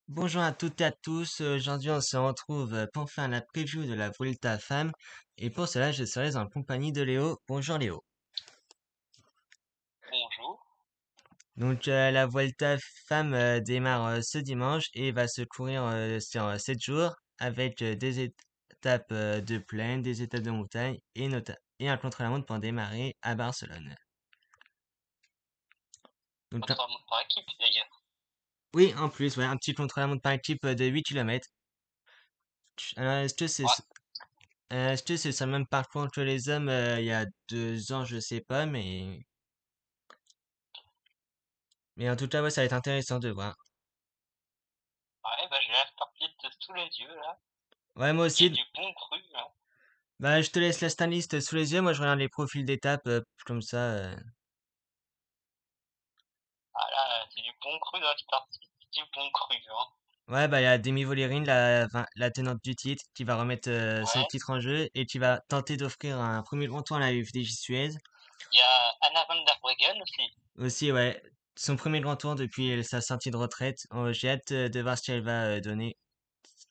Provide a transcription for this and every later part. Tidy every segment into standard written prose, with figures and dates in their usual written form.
Bonjour à toutes et à tous. Aujourd'hui, on se retrouve pour faire la preview de la Vuelta Femmes. Et pour cela, je serai en compagnie de Léo. Bonjour Léo. Bonjour. Donc, la Vuelta Femmes démarre ce dimanche et va se courir sur 7 jours avec des étapes de plaine, des étapes de montagne et un contre-la-montre pour démarrer à Barcelone. Donc, Votre montre par équipe d'ailleurs. oui, en plus, ouais, un petit contre-la-montre par équipe de 8 kilomètres. Alors, Ouais. est-ce que c'est ça le même parcours que les hommes il y a 2 ans, je sais pas, mais en tout cas, ouais, ça va être intéressant de voir. Ouais, bah j'ai la start-list sous les yeux là. Ouais, moi Il y a aussi. du bon cru là. Bah, je te laisse la liste sous les yeux. Moi, je regarde les profils d'étapes comme ça. Ah là, c'est du bon cru dans la start-list. Du bon cru, hein. Ouais, bah, il y a Demi Vollering, la tenante du titre, qui va remettre son Ouais. titre en jeu et qui va tenter d'offrir un premier grand tour à la FDJ Suez. Il y a Anna van der Breggen aussi. Aussi, ouais, son premier grand tour depuis sa sortie de retraite. J'ai hâte de voir ce qu'elle va donner,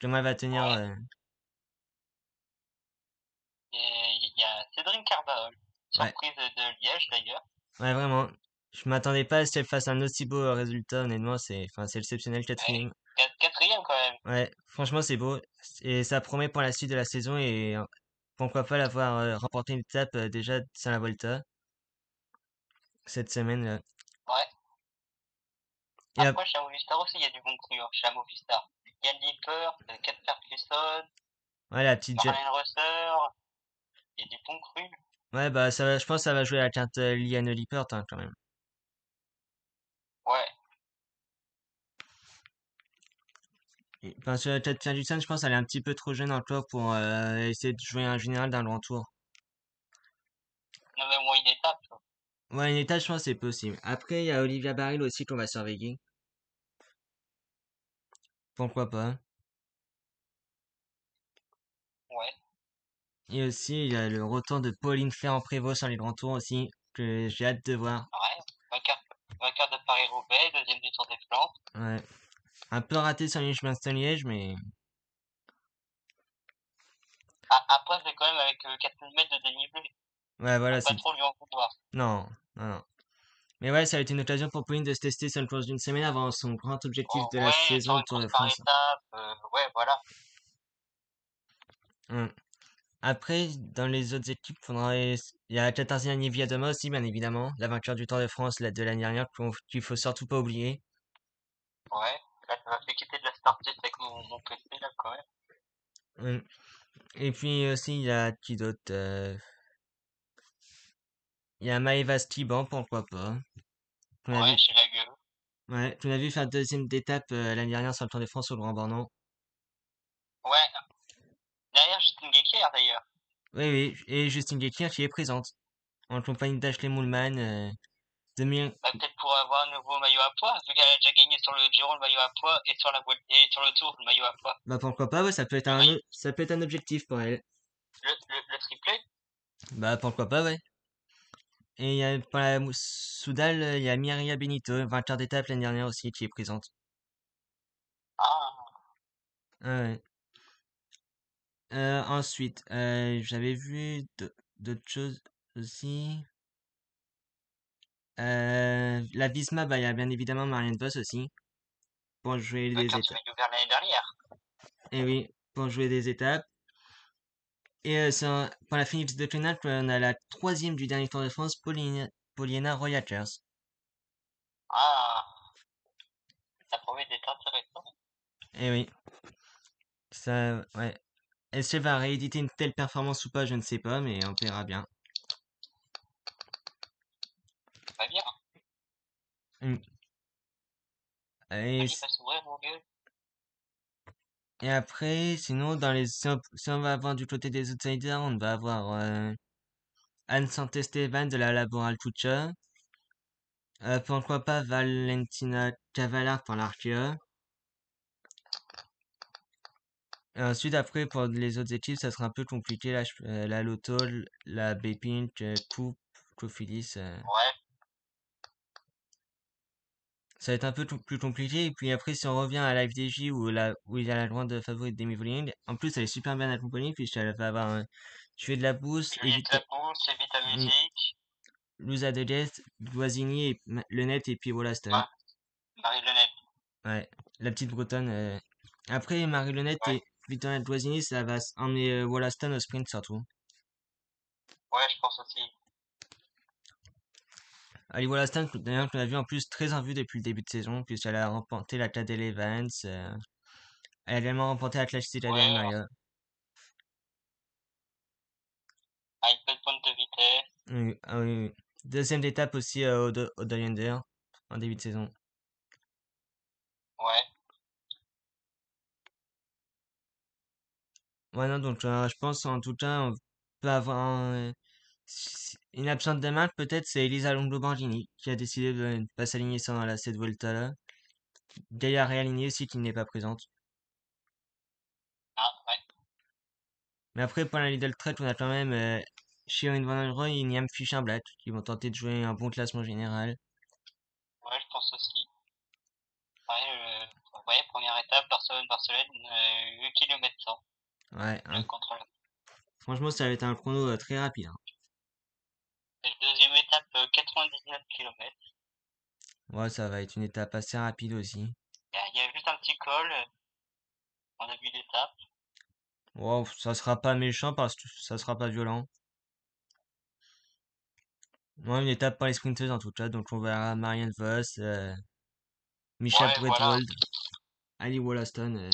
comment elle va tenir. Ouais. Et il y a Cédric Carvalho. Ouais. Surprise de Liège d'ailleurs. Ouais, vraiment. Je m'attendais pas à ce qu'elle fasse un aussi beau résultat, honnêtement, c'est exceptionnel, Ouais. quatrième. Quatrième quand même. Ouais, franchement, c'est beau. Et ça promet pour la suite de la saison et pourquoi pas l'avoir remporté une étape déjà sur la Volta cette semaine là. Ouais. Et Après, chez Movistar aussi, il y a du bon cru, hein, chez Movistar. Yann Lippert, Kat Ferguson, ouais, la petite Marlène Rosser. Il y a du bon cru. ouais, bah je pense que ça va jouer la carte Liane Lippert hein, quand même. Ouais. Parce que la tête Ferguson, je pense qu'elle est un petit peu trop jeune encore pour essayer de jouer un général d'un grand tour. Non mais moi une étape. Ouais, une étape, je pense que c'est possible. Après, il y a Olivia Baril aussi qu'on va surveiller. Pourquoi pas. Ouais. Et aussi, il y a le retour de Pauline Ferrand-Prévot sur les grands tours aussi, que j'ai hâte de voir. Ouais. Vainqueur, vainqueur de Paris-Roubaix, deuxième du Tour des Flandres. Ouais. Un peu raté sur Liège-Bastogne-Liège, mais... Ah, après, c'est quand même avec 4000 mètres de dénivelé. Ouais, Faut voilà, pas c'est... trop lui en vouloir. Non, non, non. Mais ouais, ça a été une occasion pour Pauline de se tester sur une course d'une semaine avant son grand objectif Oh, de la ouais, saison, sur le une Tour course de par France. étape. Ouais, voilà. Hum. Après, dans les autres équipes, il y a Katarzyna Niewiadoma aussi, bien évidemment, la vainqueur du Tour de France de l'année dernière, qu'il faut surtout pas oublier. Ouais. Là, ça m'a fait quitter de la start avec mon PC, là, quand même. Hum. Et puis aussi, il y a qui d'autre il y a Maëva Stiban, pourquoi pas. On a Ouais, vu, chez la gueule. ouais, on a vu faire deuxième d'étape l'année dernière sur le Tour de France au Grand Bornand. Ouais. Derrière, Justine Guéquière, d'ailleurs. Oui, oui, et Justine Guettier qui est présente, en compagnie d'Ashley Moolman, 2000. Bah, peut-être pour avoir un nouveau maillot à poids, vu qu'elle a déjà gagné sur le Giro le maillot à poids et sur et sur le Tour le maillot à poids. Bah pourquoi pas, ouais, Le maillot, ça peut être un objectif pour elle. le triplé. Bah pourquoi pas, ouais. Et pour la Soudal, il y a Mireia Benito, vainqueur d'étape l'année dernière aussi, qui est présente. Ah. Ah ouais. Ensuite, j'avais vu d'autres choses aussi. La Visma, bah il y a bien évidemment Marianne Vos aussi, pour jouer des Vainqueur du étapes. maillot vert l'année dernière. Et oui, pour jouer des étapes. Et pour la Phoenix de Clenat, on a la troisième du dernier Tour de France, Poliana Royachers. Ah. Ça promet d'être intéressant. Et oui, ça, ouais. Est-ce qu'elle va rééditer une telle performance ou pas, je ne sais pas, mais on verra bien. Très bien. Mm. Et, Allez, va s'ouvrir, mon vieux. et après, sinon, si on va avoir du côté des outsiders, on va avoir Anne Santesteban de la Laboral Cucha. Pourquoi pas Valentina Cavallard pour l'Arkea. Et ensuite, après, pour les autres équipes, ça sera un peu compliqué. La Lotto, la Bpink, Coupe, Cofidis. Ouais. Ça va être un peu plus compliqué. Et puis après, si on revient à la FDJ où il y a la grande favorite Demi Vollering, en plus, elle est super bien accompagnée puisqu'elle va avoir tuer de la bourse, Juliette éviter Labousse, Evita mm, Musique, Lusa de Guest, Loisigny, et Le Net et puis Wollaston. Marie-Lenette. Ouais, la petite bretonne. Après, Marie-Lenette Ouais, et Victoria Loisigny, ça va emmener Wollaston au sprint surtout. ouais, je pense aussi. Ali Wollaston, d'ailleurs, qu'on a vu en plus très en vue depuis le début de saison, puisqu'elle a remporté la Cadel Evans. Elle a également remporté la Clash Citadel Ouais, Maria. à une bonne pointe de vitesse. Oui, ah oui, oui. Deuxième étape aussi au Doyender en début de saison. Ouais, Ouais, non, donc je pense en tout cas, on peut avoir une absente de marque, peut-être, c'est Elisa Longo-Borghini qui a décidé de ne pas s'aligner sur la cette Volta-là. Gaïa réalignée aussi qui n'est pas présente. ah, ouais, Mais après, pour la Lidl Trek, on a quand même Shirin Van Roy et Niam Fischer-Black qui vont tenter de jouer un bon classement général. ouais, je pense aussi. Ouais, ouais, première étape, Barcelone, 8 km 100, Ouais, le contrôle. franchement, ça va être un chrono très rapide, hein. Et deuxième étape, 99 km. Ouais, ça va être une étape assez rapide aussi. Il y a juste un petit col en début d'étape. Wow, ça sera pas méchant parce que ça sera pas violent. Ouais, une étape pour les sprinters en tout cas. Donc on verra Marianne Vos, Micha Ouais, voilà. Bretwold, Ali Wollaston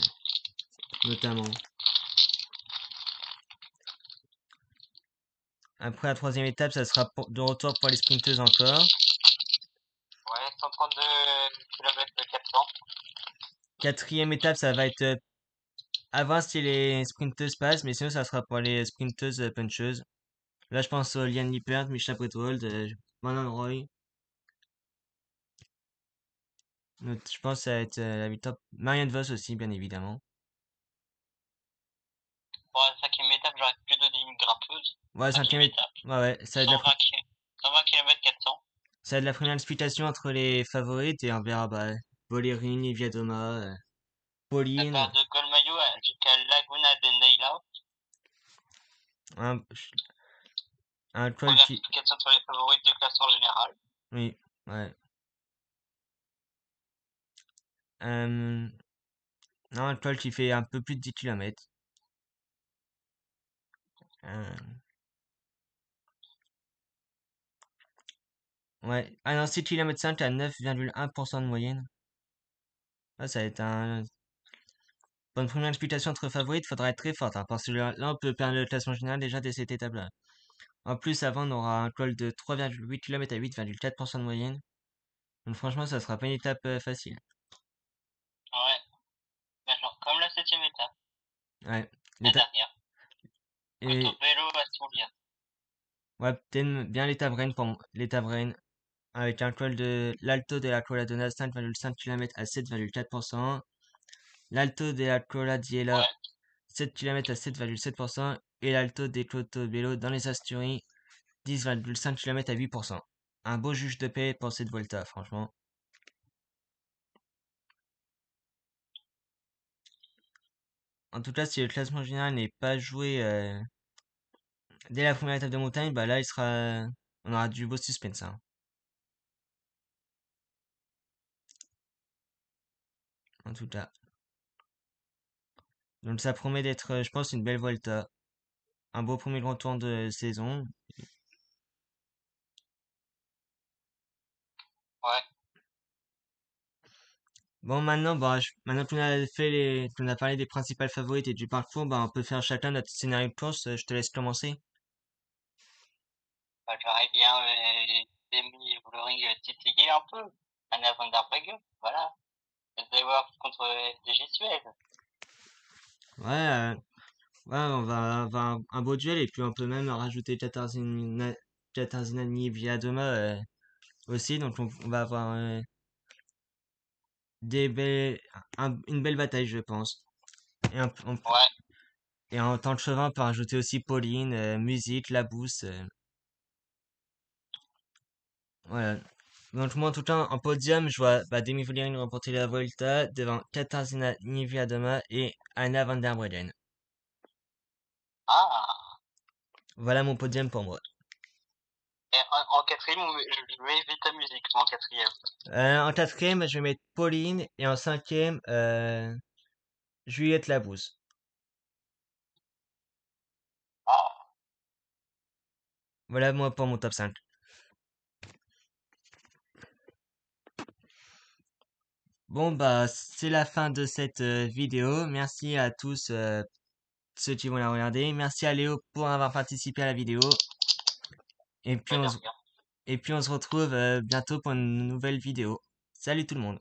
notamment. Après la troisième étape, ça sera de retour pour les sprinters encore. Ouais, 132 km 400. Quatrième étape, ça va être à voir si les sprinters passent, mais sinon ça sera pour les sprinters puncheuses. Là, je pense aux Liane Lippert, Micha Bretwold, Manon Roy. Je pense que ça va être la victoire. Marianne Vos aussi, bien évidemment. Pour la cinquième étape, j'aurais plutôt dit une grimpeuse. Ouais, Cinquième étape. Ouais, ouais, 120 km 400. ça va être la première explication entre les favorites et on verra bah, Boléry, Nivia Doma, La Pauline, paire de Golmayo jusqu'à Laguna de Neila. un, un col Première qui. explication sur les favorites du classement général. Oui, ouais. Euh, non, un col qui fait un peu plus de 10 km. Ouais. Ah non, 6 km 5 à 9,1% de moyenne. Ah, ça va être un. Pour une première explication entre favorites, faudra être très forte, hein, parce que là, on peut perdre le classement général déjà dès cette étape-là. En plus, avant, on aura un col de 3,8 km à 8,4% de moyenne. Donc franchement, ça sera pas une étape facile. Ouais, ben genre, comme la septième étape, Ouais. la L'étape. dernière. Côte au Et vélo à Soulia. ouais, peut-être bien l'étape Rennes pour l'étape Rennes. Avec un col de l'Alto de la Colladonna 5,5 km à 7,4%. L'Alto de la Colladiela Ouais, 7 km à 7,7%. Et l'Alto des Cotobello dans les Asturies 10,5 km à 8%. Un beau juge de paix pour cette Volta, franchement. En tout cas, si le classement général n'est pas joué dès la première étape de montagne, bah là, on aura du beau suspense, hein, en tout cas. Donc ça promet d'être, je pense, une belle Volta. Un beau premier grand tour de saison. ouais. Bon, maintenant, bah, maintenant qu'on a parlé des principales favorites et du parcours, bah, on peut faire chacun notre scénario de course. Je te laisse commencer. Bah, j'aurais bien Demi Vollering titiller un peu. Anna van der Breggen, voilà. D'avoir contre DG Suez. Ouais, ouais, on va avoir un beau duel et puis on peut même rajouter Katarzyna via Doma aussi. Donc on va avoir des belles, une belle bataille, je pense. Et, Ouais, et en tant que cheval, on peut rajouter aussi Pauline, Musique, Labousse. Voilà. Donc moi, en tout cas, en podium, je vois Demi Vollering remporter la Vuelta devant Katarzyna Niewiadoma et Anna van der Breggen. Ah. Voilà mon podium pour moi. Et en quatrième, je mets Vita Music en quatrième. En quatrième, je vais mettre Pauline et en cinquième, Juliette Labouze. Ah. Voilà moi pour mon top 5. Bon c'est la fin de cette vidéo. Merci à tous ceux qui vont la regarder. Merci à Léo pour avoir participé à la vidéo. Et puis Mais de on se, rien. et puis on se retrouve bientôt pour une nouvelle vidéo. Salut tout le monde.